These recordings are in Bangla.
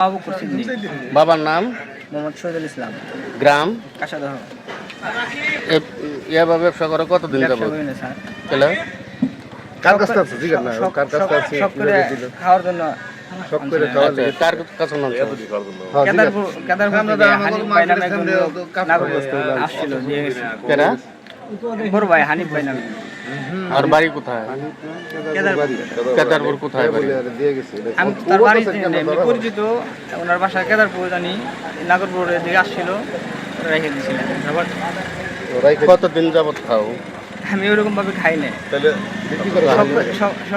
বাবুকুর সিদ্দিক। বাবার নাম মোহাম্মদ শহীদুল ইসলাম। গ্রাম কাশাদহ। ইয়াবা ব্যবসা করে কতদিন ব্যবসা যাবত? করি না স্যার। কেলা কার কাছে আছে জিজ্ঞাসা না কার কাছে আছে শখ করে কিভাবে দিল খাওয়ার জন্য শখ করে খাওয়া আচ্ছা, লাগে কার কাছে নাম ছিল? হ্যাঁ কেদারপুর থেকে হানিফ ভাই নামে একজন লোক আসছিল দিয়ে গেছে। কেরা? বড় ভাই হানিফ ভাই নামে। আর বাড়ি কোথায়? কেদারপুর। কেদারপুর কোথায় বাড়ি? দিয়ে গেছে আমি তো তার বাড়িতে নেই, এমনি পরিচিত। ওনার বাসা কেদারপুর জানি, নাগরপুরের দিকে আসছিল, রেখে দিয়েছিলেন। আবার কতদিন যাবত খাও? আমি ওরকম ভাবে খাই নাই। তাহলে বিক্রি করে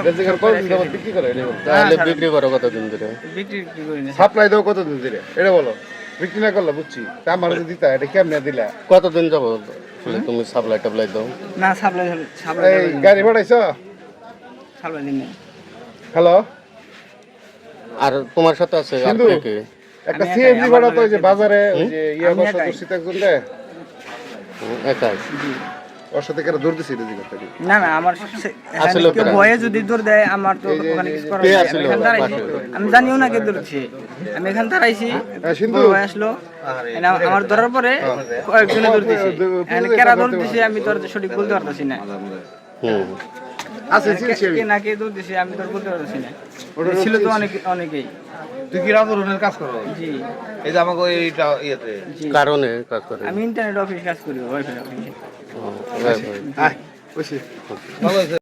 বেজিকার কত দিন যাবত বিক্রি করে এটা বলো তাহলে বিক্রি করো কতদিন ধরে? বিক্রি করি না। সাপ্লাই দাও কত দিন ধরে এটা বলো বিক্রি না করলে বুঝছি তা আমার যদি দিতা এটা কেমনে দিলা কতদিন যাবত তুমি সাপ্লাই টাপ্লাই দাও? না সাপ্লাই এই গাড়ি ভাড়াইছো দিন নেই। হ্যালো আর তোমার সাথে আছে আর সিন্ধু, কে কে? একটা আমি একাই, সিএনজি আমার ভাড়া তো লগে ওই যে বাজারে ওই যে ইয়া আমি বসা একাই। করছি তো একজন রে একাই? ওর সাথে কেন দৌড় দিছি রেজি করতে না না আমার আসলে কেউ প্রায়। ভয়ে যদি দৌড় দেয় আমার তো ওখানে কিছু করার কে নেই। আসলো আমি এখানে দাঁড়াইছি, পাশে? আমি জানিও না কে দৌড়ছে। আমি এখানে দাঁড়াইছি, সিন্ধু। বড় ভাই আসলো, আমার ধরার পরে কয়েকজনে দৌড় দিছে। এখানে কেরা দৌড় দিছে আমি তো আর সঠিক বলতে পারতেছি না। হুম। আছে চিনছি আমি কে না কে দৌড় দিছে আমি তো আর বলতে পারতেছি না। ছিল তো অনেকেই। তুই কি রাজরুনের কাজ করো জি এই যে আমাকে এইটা ইয়েতে জি। কারণে কাজ করে? আমি ইন্টারনেট অফিস কাজ করি, ওয়াইফাই অফিসে। ও, right, right. আয় বসি ভালো হয়েছে